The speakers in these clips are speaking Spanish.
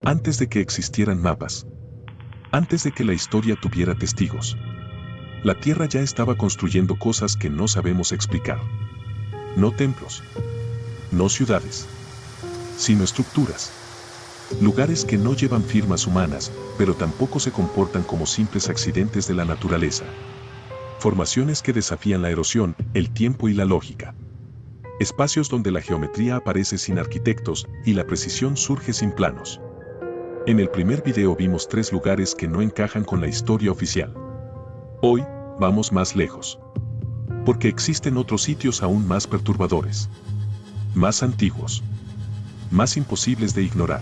Antes de que existieran mapas. Antes de que la historia tuviera testigos. La Tierra ya estaba construyendo cosas que no sabemos explicar. No templos. No ciudades. Sino estructuras. Lugares que no llevan firmas humanas, pero tampoco se comportan como simples accidentes de la naturaleza. Formaciones que desafían la erosión, el tiempo y la lógica. Espacios donde la geometría aparece sin arquitectos y la precisión surge sin planos. En el primer video vimos 3 lugares que no encajan con la historia oficial. Hoy, vamos más lejos. Porque existen otros sitios aún más perturbadores. Más antiguos. Más imposibles de ignorar.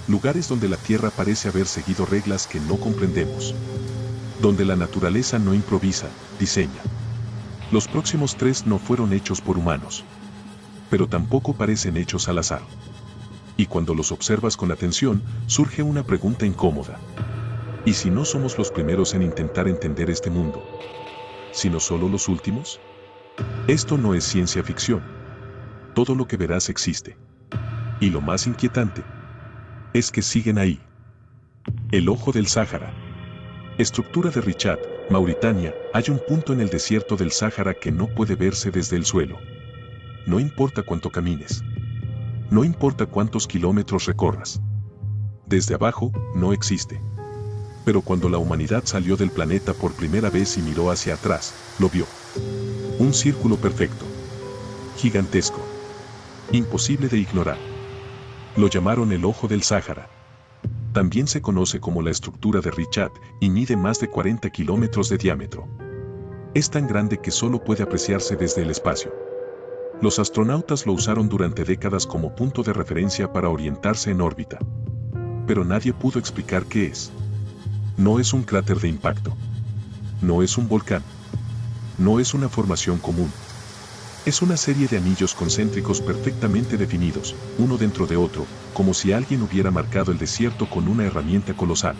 Lugares donde la Tierra parece haber seguido reglas que no comprendemos. Donde la naturaleza no improvisa, diseña. Los próximos 3 no fueron hechos por humanos. Pero tampoco parecen hechos al azar. Y cuando los observas con atención, surge una pregunta incómoda. ¿Y si no somos los primeros en intentar entender este mundo? ¿Sino solo los últimos? Esto no es ciencia ficción. Todo lo que verás existe. Y lo más inquietante es que siguen ahí. El Ojo del Sáhara. Estructura de Richat, Mauritania. Hay un punto en el desierto del Sáhara que no puede verse desde el suelo. No importa cuánto camines. No importa cuántos kilómetros recorras. Desde abajo, no existe. Pero cuando la humanidad salió del planeta por primera vez y miró hacia atrás, lo vio. Un círculo perfecto. Gigantesco. Imposible de ignorar. Lo llamaron el Ojo del Sáhara. También se conoce como la estructura de Richat y mide más de 40 kilómetros de diámetro. Es tan grande que solo puede apreciarse desde el espacio. Los astronautas lo usaron durante décadas como punto de referencia para orientarse en órbita. Pero nadie pudo explicar qué es. No es un cráter de impacto. No es un volcán. No es una formación común. Es una serie de anillos concéntricos perfectamente definidos, uno dentro de otro, como si alguien hubiera marcado el desierto con una herramienta colosal.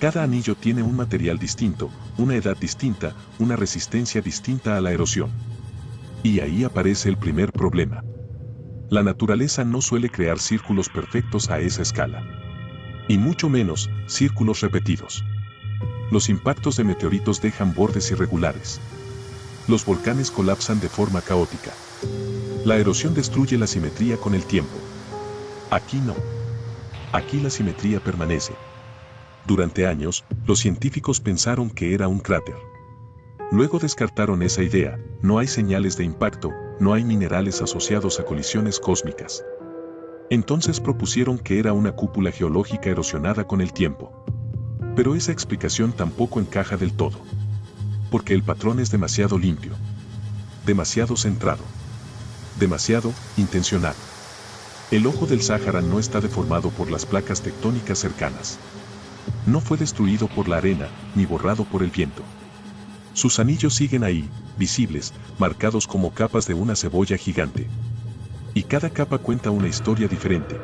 Cada anillo tiene un material distinto, una edad distinta, una resistencia distinta a la erosión. Y ahí aparece el primer problema. La naturaleza no suele crear círculos perfectos a esa escala. Y mucho menos, círculos repetidos. Los impactos de meteoritos dejan bordes irregulares. Los volcanes colapsan de forma caótica. La erosión destruye la simetría con el tiempo. Aquí no. Aquí la simetría permanece. Durante años, los científicos pensaron que era un cráter. Luego descartaron esa idea, no hay señales de impacto, no hay minerales asociados a colisiones cósmicas. Entonces propusieron que era una cúpula geológica erosionada con el tiempo. Pero esa explicación tampoco encaja del todo. Porque el patrón es demasiado limpio. Demasiado centrado. Demasiado intencional. El Ojo del Sáhara no está deformado por las placas tectónicas cercanas. No fue destruido por la arena, ni borrado por el viento. Sus anillos siguen ahí, visibles, marcados como capas de una cebolla gigante. Y cada capa cuenta una historia diferente.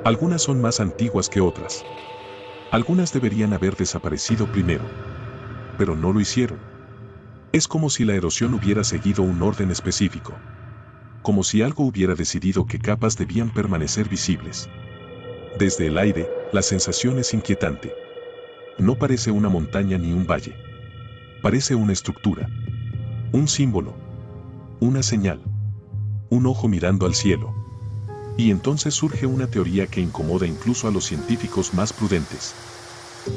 Algunas son más antiguas que otras. Algunas deberían haber desaparecido primero. Pero no lo hicieron. Es como si la erosión hubiera seguido un orden específico. Como si algo hubiera decidido qué capas debían permanecer visibles. Desde el aire, la sensación es inquietante. No parece una montaña ni un valle. Parece una estructura. Un símbolo. Una señal. Un ojo mirando al cielo. Y entonces surge una teoría que incomoda incluso a los científicos más prudentes.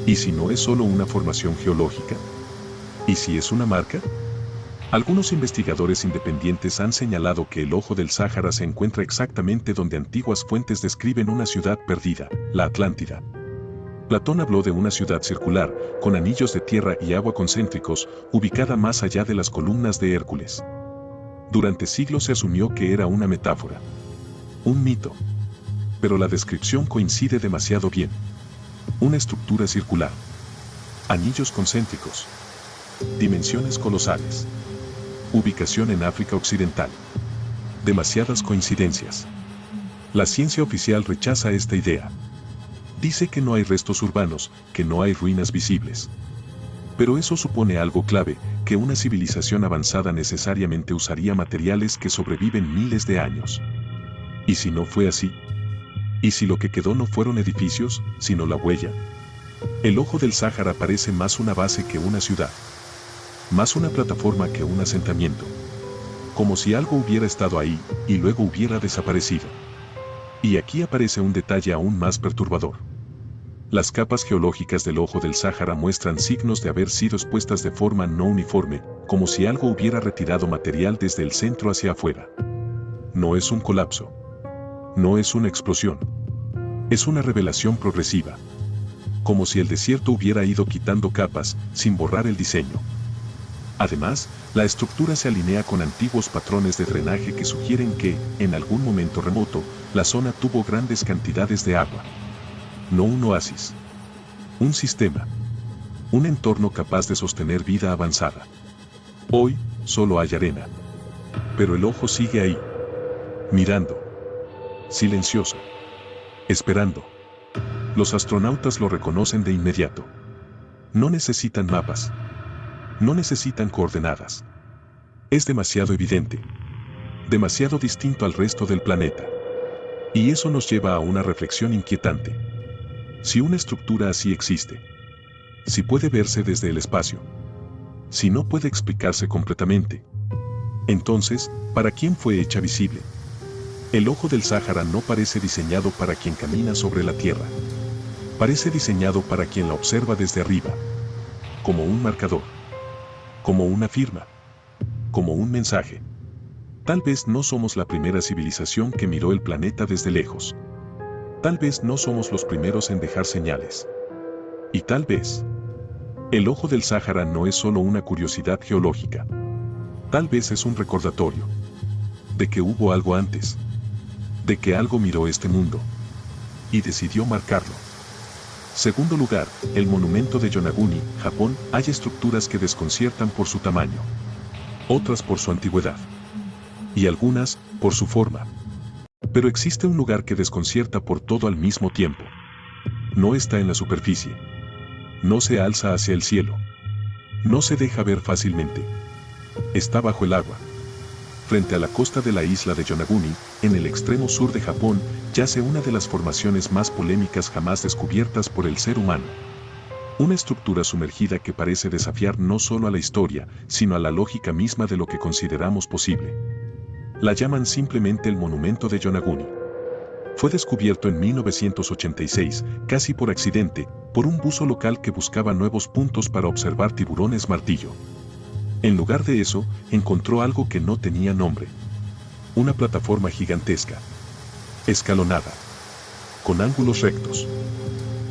¿Y si no es solo una formación geológica? ¿Y si es una marca? Algunos investigadores independientes han señalado que el Ojo del Sáhara se encuentra exactamente donde antiguas fuentes describen una ciudad perdida, la Atlántida. Platón habló de una ciudad circular, con anillos de tierra y agua concéntricos, ubicada más allá de las columnas de Hércules. Durante siglos se asumió que era una metáfora. Un mito. Pero la descripción coincide demasiado bien. Una estructura circular. Anillos concéntricos. Dimensiones colosales. Ubicación en África Occidental. Demasiadas coincidencias. La ciencia oficial rechaza esta idea. Dice que no hay restos urbanos, que no hay ruinas visibles. Pero eso supone algo clave, que una civilización avanzada necesariamente usaría materiales que sobreviven miles de años. ¿Y si no fue así? ¿Y si lo que quedó no fueron edificios, sino la huella? El ojo del Sáhara parece más una base que una ciudad, más una plataforma que un asentamiento, como si algo hubiera estado ahí y luego hubiera desaparecido. Y aquí aparece un detalle aún más perturbador. Las capas geológicas del ojo del Sáhara muestran signos de haber sido expuestas de forma no uniforme, como si algo hubiera retirado material desde el centro hacia afuera. No es un colapso. No es una explosión. Es una revelación progresiva. Como si el desierto hubiera ido quitando capas, sin borrar el diseño. Además, la estructura se alinea con antiguos patrones de drenaje que sugieren que, en algún momento remoto, la zona tuvo grandes cantidades de agua. No un oasis. Un sistema. Un entorno capaz de sostener vida avanzada. Hoy, solo hay arena. Pero el ojo sigue ahí. Mirando. Silencioso. Esperando. Los astronautas lo reconocen de inmediato. No necesitan mapas. No necesitan coordenadas. Es demasiado evidente. Demasiado distinto al resto del planeta. Y eso nos lleva a una reflexión inquietante. Si una estructura así existe, si puede verse desde el espacio, si no puede explicarse completamente, entonces, ¿para quién fue hecha visible? El ojo del Sáhara no parece diseñado para quien camina sobre la Tierra. Parece diseñado para quien la observa desde arriba, como un marcador, como una firma, como un mensaje. Tal vez no somos la primera civilización que miró el planeta desde lejos. Tal vez no somos los primeros en dejar señales. Y tal vez, el ojo del Sáhara no es solo una curiosidad geológica. Tal vez es un recordatorio de que hubo algo antes, de que algo miró este mundo y decidió marcarlo. Segundo lugar, el monumento de Yonaguni, Japón. Hay estructuras que desconciertan por su tamaño, otras por su antigüedad y algunas por su forma. Pero existe un lugar que desconcierta por todo al mismo tiempo. No está en la superficie. No se alza hacia el cielo. No se deja ver fácilmente. Está bajo el agua. Frente a la costa de la isla de Yonaguni, en el extremo sur de Japón, yace una de las formaciones más polémicas jamás descubiertas por el ser humano. Una estructura sumergida que parece desafiar no solo a la historia, sino a la lógica misma de lo que consideramos posible. La llaman simplemente el monumento de Yonaguni. Fue descubierto en 1986, casi por accidente, por un buzo local que buscaba nuevos puntos para observar tiburones martillo. En lugar de eso, encontró algo que no tenía nombre. Una plataforma gigantesca. Escalonada. Con ángulos rectos.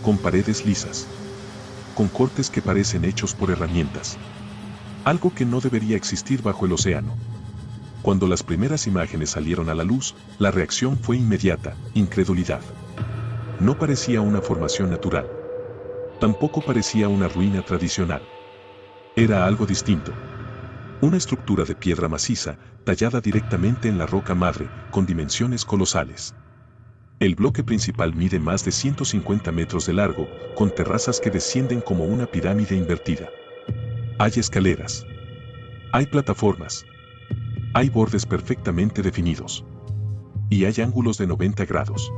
Con paredes lisas. Con cortes que parecen hechos por herramientas. Algo que no debería existir bajo el océano. Cuando las primeras imágenes salieron a la luz, la reacción fue inmediata, incredulidad. No parecía una formación natural. Tampoco parecía una ruina tradicional. Era algo distinto. Una estructura de piedra maciza, tallada directamente en la roca madre, con dimensiones colosales. El bloque principal mide más de 150 metros de largo, con terrazas que descienden como una pirámide invertida. Hay escaleras. Hay plataformas. Hay bordes perfectamente definidos. Y hay ángulos de 90 grados.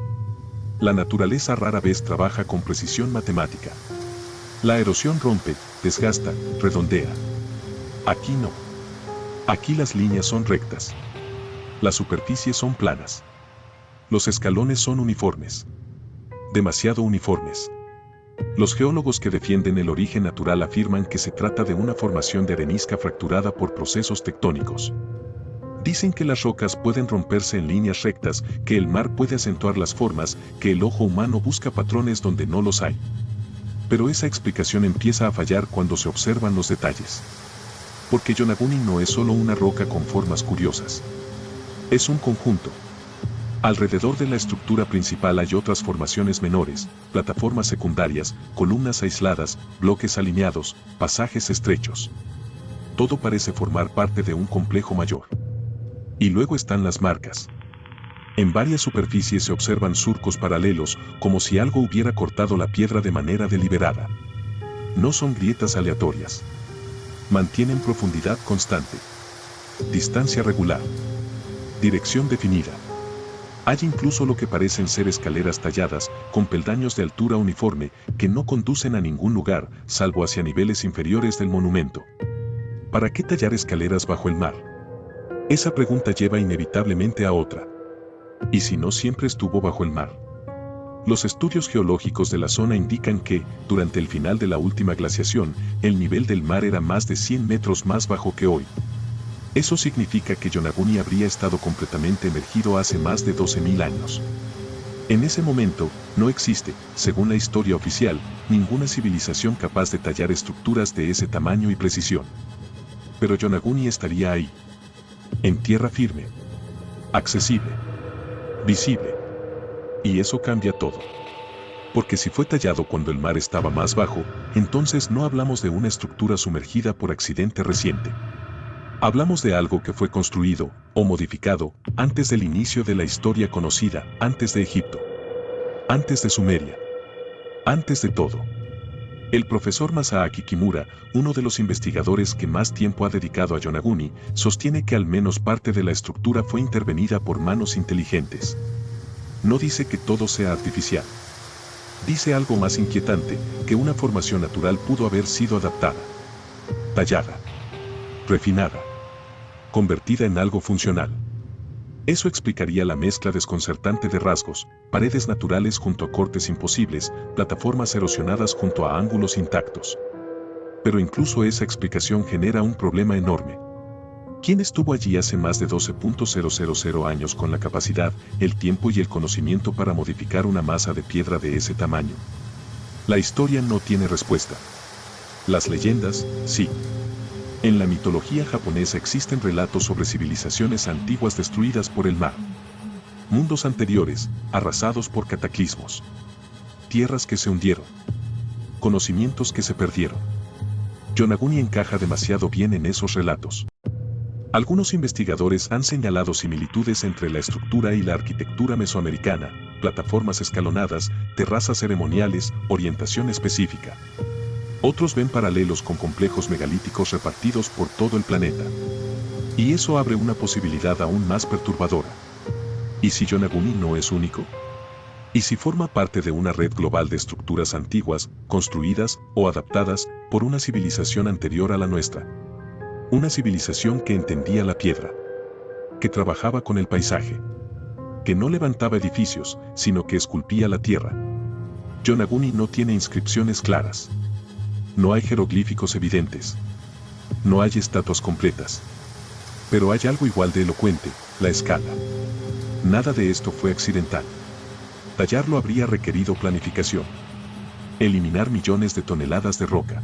La naturaleza rara vez trabaja con precisión matemática. La erosión rompe, desgasta, redondea. Aquí no. Aquí las líneas son rectas. Las superficies son planas. Los escalones son uniformes. Demasiado uniformes. Los geólogos que defienden el origen natural afirman que se trata de una formación de arenisca fracturada por procesos tectónicos. Dicen que las rocas pueden romperse en líneas rectas, que el mar puede acentuar las formas, que el ojo humano busca patrones donde no los hay. Pero esa explicación empieza a fallar cuando se observan los detalles. Porque Yonaguni no es solo una roca con formas curiosas. Es un conjunto. Alrededor de la estructura principal hay otras formaciones menores, plataformas secundarias, columnas aisladas, bloques alineados, pasajes estrechos. Todo parece formar parte de un complejo mayor. Y luego están las marcas. En varias superficies se observan surcos paralelos, como si algo hubiera cortado la piedra de manera deliberada. No son grietas aleatorias. Mantienen profundidad constante. Distancia regular. Dirección definida. Hay incluso lo que parecen ser escaleras talladas, con peldaños de altura uniforme, que no conducen a ningún lugar, salvo hacia niveles inferiores del monumento. ¿Para qué tallar escaleras bajo el mar? Esa pregunta lleva inevitablemente a otra. ¿Y si no siempre estuvo bajo el mar? Los estudios geológicos de la zona indican que, durante el final de la última glaciación, el nivel del mar era más de 100 metros más bajo que hoy. Eso significa que Yonaguni habría estado completamente emergido hace más de 12.000 años. En ese momento, no existe, según la historia oficial, ninguna civilización capaz de tallar estructuras de ese tamaño y precisión. Pero Yonaguni estaría ahí. En tierra firme. Accesible. Visible. Y eso cambia todo. Porque si fue tallado cuando el mar estaba más bajo, entonces no hablamos de una estructura sumergida por accidente reciente. Hablamos de algo que fue construido, o modificado, antes del inicio de la historia conocida, antes de Egipto. Antes de Sumeria. Antes de todo. El profesor Masaaki Kimura, uno de los investigadores que más tiempo ha dedicado a Yonaguni, sostiene que al menos parte de la estructura fue intervenida por manos inteligentes. No dice que todo sea artificial. Dice algo más inquietante, que una formación natural pudo haber sido adaptada, tallada, refinada, convertida en algo funcional. Eso explicaría la mezcla desconcertante de rasgos, paredes naturales junto a cortes imposibles, plataformas erosionadas junto a ángulos intactos. Pero incluso esa explicación genera un problema enorme. ¿Quién estuvo allí hace más de 12.000 años con la capacidad, el tiempo y el conocimiento para modificar una masa de piedra de ese tamaño? La historia no tiene respuesta. Las leyendas, sí. En la mitología japonesa existen relatos sobre civilizaciones antiguas destruidas por el mar. Mundos anteriores, arrasados por cataclismos. Tierras que se hundieron. Conocimientos que se perdieron. Yonaguni encaja demasiado bien en esos relatos. Algunos investigadores han señalado similitudes entre la estructura y la arquitectura mesoamericana, plataformas escalonadas, terrazas ceremoniales, orientación específica. Otros ven paralelos con complejos megalíticos repartidos por todo el planeta. Y eso abre una posibilidad aún más perturbadora. ¿Y si Yonaguni no es único? ¿Y si forma parte de una red global de estructuras antiguas, construidas o adaptadas por una civilización anterior a la nuestra? Una civilización que entendía la piedra, que trabajaba con el paisaje, que no levantaba edificios, sino que esculpía la tierra. Yonaguni no tiene inscripciones claras. No hay jeroglíficos evidentes. No hay estatuas completas. Pero hay algo igual de elocuente, la escala. Nada de esto fue accidental. Tallarlo habría requerido planificación. Eliminar millones de toneladas de roca.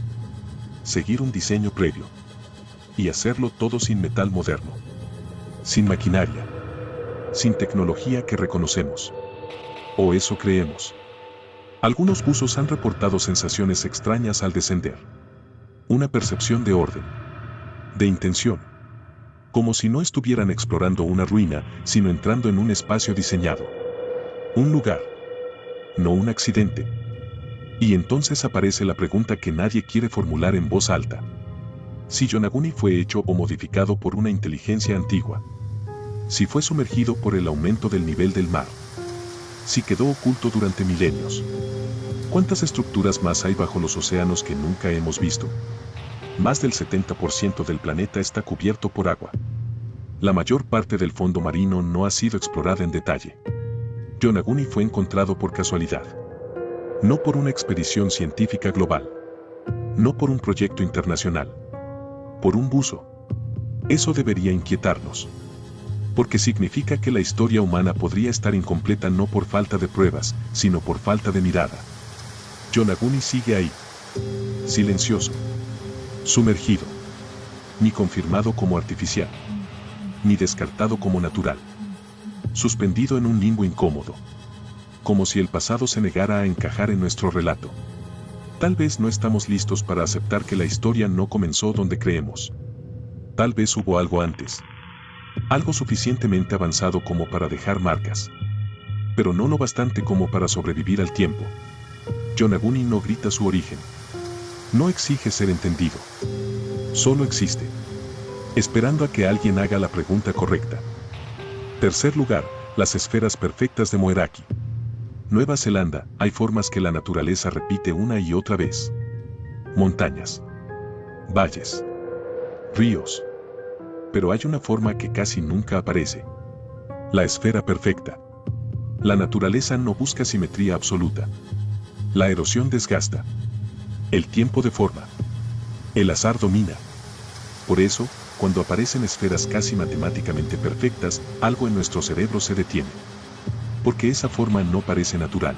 Seguir un diseño previo. Y hacerlo todo sin metal moderno. Sin maquinaria. Sin tecnología que reconocemos. O eso creemos. Algunos buzos han reportado sensaciones extrañas al descender. Una percepción de orden. De intención. Como si no estuvieran explorando una ruina, sino entrando en un espacio diseñado. Un lugar. No un accidente. Y entonces aparece la pregunta que nadie quiere formular en voz alta. Si Yonaguni fue hecho o modificado por una inteligencia antigua. Si fue sumergido por el aumento del nivel del mar. Si quedó oculto durante milenios. ¿Cuántas estructuras más hay bajo los océanos que nunca hemos visto? Más del 70% del planeta está cubierto por agua. La mayor parte del fondo marino no ha sido explorada en detalle. Yonaguni fue encontrado por casualidad. No por una expedición científica global. No por un proyecto internacional. Por un buzo. Eso debería inquietarnos. Porque significa que la historia humana podría estar incompleta no por falta de pruebas, sino por falta de mirada. Yonaguni sigue ahí. Silencioso. Sumergido. Ni confirmado como artificial. Ni descartado como natural. Suspendido en un limbo incómodo. Como si el pasado se negara a encajar en nuestro relato. Tal vez no estamos listos para aceptar que la historia no comenzó donde creemos. Tal vez hubo algo antes. Algo suficientemente avanzado como para dejar marcas. Pero no lo bastante como para sobrevivir al tiempo. Yonaguni no grita su origen. No exige ser entendido. Solo existe. Esperando a que alguien haga la pregunta correcta. Tercer lugar, Las esferas perfectas de Moeraki. Nueva Zelanda, hay formas que la naturaleza repite una y otra vez. Montañas, valles, ríos. Pero hay una forma que casi nunca aparece. La esfera perfecta. La naturaleza no busca simetría absoluta. La erosión desgasta. El tiempo deforma. El azar domina. Por eso, cuando aparecen esferas casi matemáticamente perfectas, algo en nuestro cerebro se detiene. Porque esa forma no parece natural.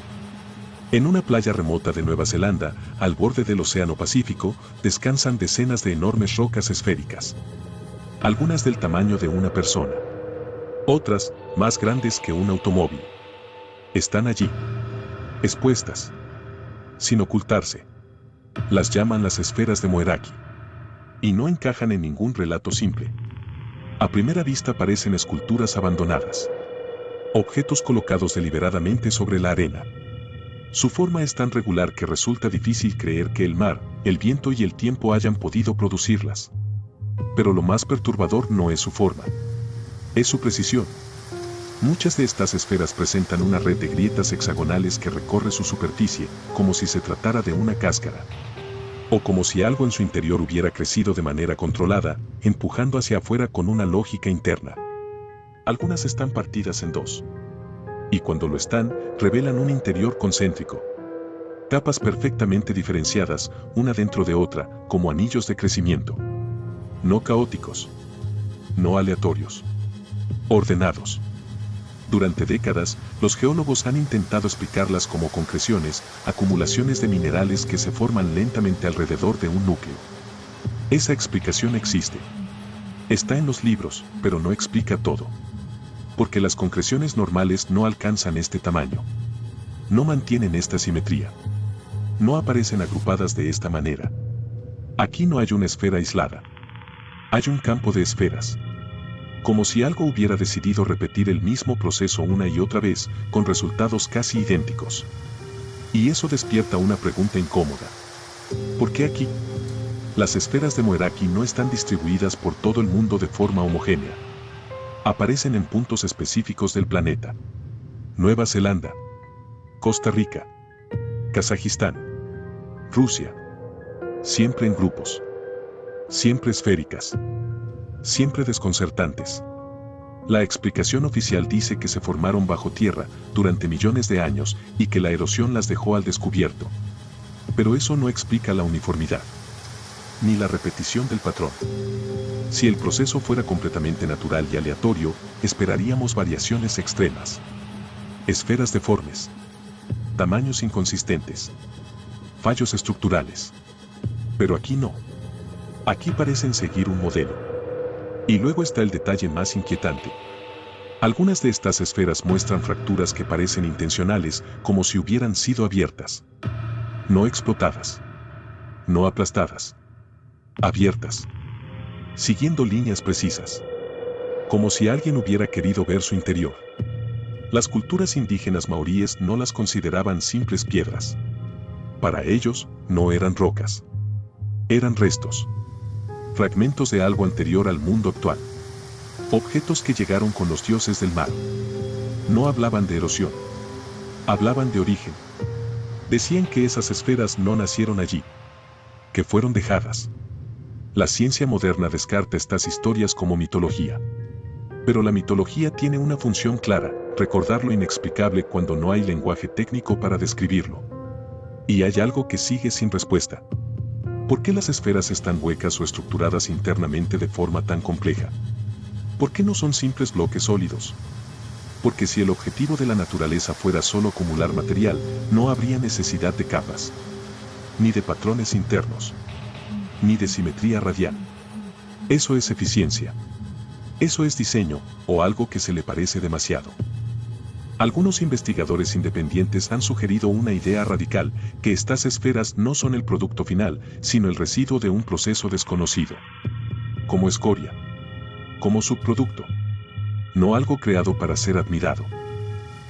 En una playa remota de Nueva Zelanda, al borde del Océano Pacífico, descansan decenas de enormes rocas esféricas. Algunas del tamaño de una persona. Otras, más grandes que un automóvil. Están allí, expuestas, sin ocultarse. Las llaman las esferas de Moeraki. Y no encajan en ningún relato simple. A primera vista parecen esculturas abandonadas. Objetos colocados deliberadamente sobre la arena. Su forma es tan regular que resulta difícil creer que el mar, el viento y el tiempo hayan podido producirlas. Pero lo más perturbador no es su forma. Es su precisión. Muchas de estas esferas presentan una red de grietas hexagonales que recorre su superficie, como si se tratara de una cáscara. O como si algo en su interior hubiera crecido de manera controlada, empujando hacia afuera con una lógica interna. Algunas están partidas en dos. Y cuando lo están, revelan un interior concéntrico. Capas perfectamente diferenciadas, una dentro de otra, como anillos de crecimiento. No caóticos. No aleatorios. Ordenados. Durante décadas, los geólogos han intentado explicarlas como concreciones, acumulaciones de minerales que se forman lentamente alrededor de un núcleo. Esa explicación existe. Está en los libros, pero no explica todo. Porque las concreciones normales no alcanzan este tamaño. No mantienen esta simetría. No aparecen agrupadas de esta manera. Aquí no hay una esfera aislada. Hay un campo de esferas. Como si algo hubiera decidido repetir el mismo proceso una y otra vez, con resultados casi idénticos. Y eso despierta una pregunta incómoda. ¿Por qué aquí? Las esferas de Moeraki no están distribuidas por todo el mundo de forma homogénea. Aparecen en puntos específicos del planeta. Nueva Zelanda, Costa Rica, Kazajistán, Rusia. Siempre en grupos. Siempre esféricas. Siempre desconcertantes. La explicación oficial dice que se formaron bajo tierra durante millones de años y que la erosión las dejó al descubierto. Pero eso no explica la uniformidad, ni la repetición del patrón. Si el proceso fuera completamente natural y aleatorio, esperaríamos variaciones extremas. Esferas deformes. Tamaños inconsistentes. Fallos estructurales. Pero aquí no. Aquí parecen seguir un modelo. Y luego está el detalle más inquietante. Algunas de estas esferas muestran fracturas que parecen intencionales, como si hubieran sido abiertas. No explotadas. No aplastadas. Abiertas. Siguiendo líneas precisas. Como si alguien hubiera querido ver su interior. Las culturas indígenas maoríes no las consideraban simples piedras. Para ellos, no eran rocas. Eran restos. Fragmentos de algo anterior al mundo actual. Objetos que llegaron con los dioses del mar. No hablaban de erosión. Hablaban de origen. Decían que esas esferas no nacieron allí. Que fueron dejadas. La ciencia moderna descarta estas historias como mitología. Pero la mitología tiene una función clara, recordar lo inexplicable cuando no hay lenguaje técnico para describirlo. Y hay algo que sigue sin respuesta. ¿Por qué las esferas están huecas o estructuradas internamente de forma tan compleja? ¿Por qué no son simples bloques sólidos? Porque si el objetivo de la naturaleza fuera solo acumular material, no habría necesidad de capas, ni de patrones internos, ni de simetría radial. Eso es eficiencia. Eso es diseño, o algo que se le parece demasiado. Algunos investigadores independientes han sugerido una idea radical, que estas esferas no son el producto final, sino el residuo de un proceso desconocido. Como escoria. Como subproducto. No algo creado para ser admirado.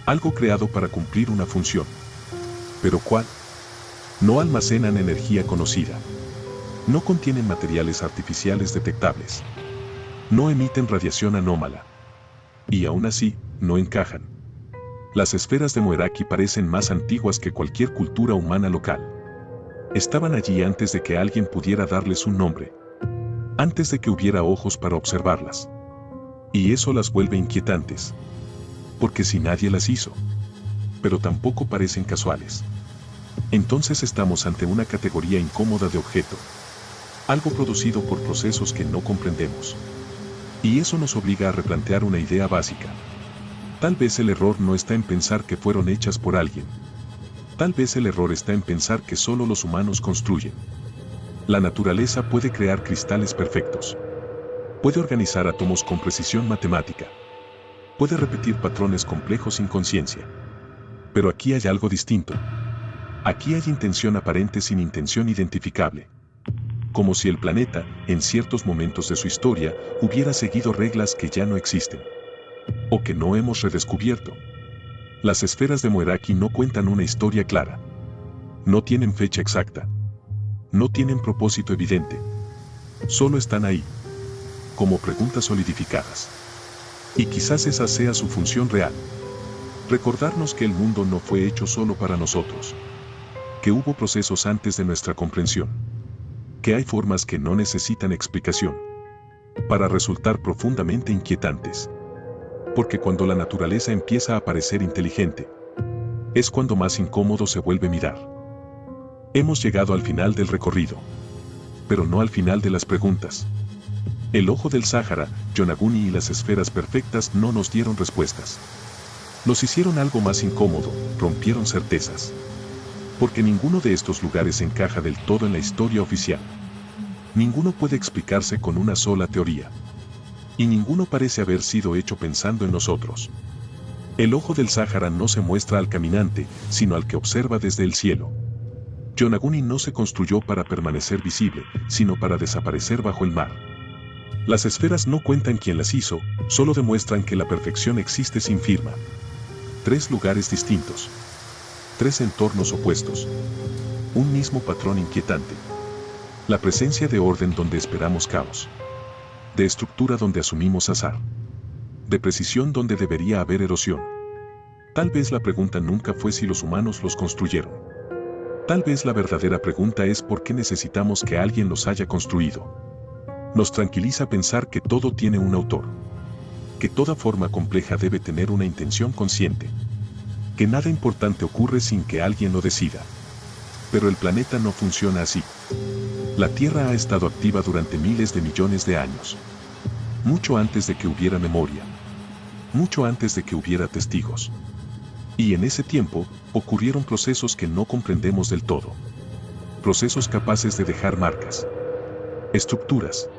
Algo creado para cumplir una función. ¿Pero cuál? No almacenan energía conocida. No contienen materiales artificiales detectables. No emiten radiación anómala. Y aún así, no encajan. Las esferas de Moeraki parecen más antiguas que cualquier cultura humana local. Estaban allí antes de que alguien pudiera darles un nombre, antes de que hubiera ojos para observarlas. Y eso las vuelve inquietantes. Porque si nadie las hizo, pero tampoco parecen casuales. Entonces estamos ante una categoría incómoda de objeto, algo producido por procesos que no comprendemos. Y eso nos obliga a replantear una idea básica. Tal vez el error no está en pensar que fueron hechas por alguien. Tal vez el error está en pensar que solo los humanos construyen. La naturaleza puede crear cristales perfectos. Puede organizar átomos con precisión matemática. Puede repetir patrones complejos sin conciencia. Pero aquí hay algo distinto. Aquí hay intención aparente sin intención identificable. Como si el planeta, en ciertos momentos de su historia, hubiera seguido reglas que ya no existen. O que no hemos redescubierto. Las esferas de Moeraki no cuentan una historia clara. No tienen fecha exacta. No tienen propósito evidente. Solo están ahí. Como preguntas solidificadas. Y quizás esa sea su función real. Recordarnos que el mundo no fue hecho solo para nosotros. Que hubo procesos antes de nuestra comprensión. Que hay formas que no necesitan explicación. Para resultar profundamente inquietantes. Porque cuando la naturaleza empieza a parecer inteligente, es cuando más incómodo se vuelve mirar. Hemos llegado al final del recorrido. Pero no al final de las preguntas. El ojo del Sáhara, Yonaguni y las esferas perfectas no nos dieron respuestas. Nos hicieron algo más incómodo, rompieron certezas. Porque ninguno de estos lugares encaja del todo en la historia oficial. Ninguno puede explicarse con una sola teoría. Y ninguno parece haber sido hecho pensando en nosotros. El ojo del Sáhara no se muestra al caminante, sino al que observa desde el cielo. Yonaguni no se construyó para permanecer visible, sino para desaparecer bajo el mar. Las esferas no cuentan quién las hizo, solo demuestran que la perfección existe sin firma. 3 lugares distintos. 3 entornos opuestos. Un mismo patrón inquietante. La presencia de orden donde esperamos caos. De estructura donde asumimos azar. De precisión donde debería haber erosión. Tal vez la pregunta nunca fue si los humanos los construyeron. Tal vez la verdadera pregunta es por qué necesitamos que alguien los haya construido. Nos tranquiliza pensar que todo tiene un autor. Que toda forma compleja debe tener una intención consciente. Que nada importante ocurre sin que alguien lo decida. Pero el planeta no funciona así. La Tierra ha estado activa durante miles de millones de años. Mucho antes de que hubiera memoria. Mucho antes de que hubiera testigos. Y en ese tiempo, ocurrieron procesos que no comprendemos del todo. Procesos capaces de dejar marcas. Estructuras.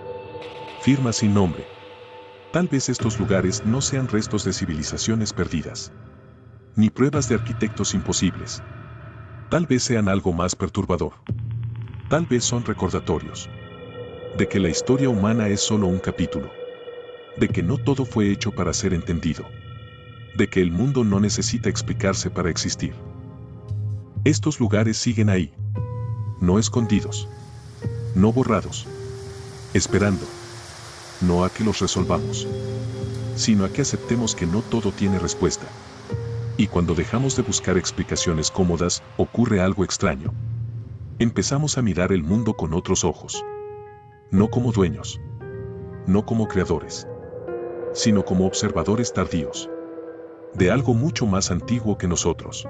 Firmas sin nombre. Tal vez estos lugares no sean restos de civilizaciones perdidas. Ni pruebas de arquitectos imposibles. Tal vez sean algo más perturbador. Tal vez son recordatorios. De que la historia humana es solo un capítulo. De que no todo fue hecho para ser entendido. De que el mundo no necesita explicarse para existir. Estos lugares siguen ahí. No escondidos. No borrados. Esperando. No a que los resolvamos. Sino a que aceptemos que no todo tiene respuesta. Y cuando dejamos de buscar explicaciones cómodas, ocurre algo extraño. Empezamos a mirar el mundo con otros ojos. No como dueños. No como creadores. Sino como observadores tardíos. De algo mucho más antiguo que nosotros.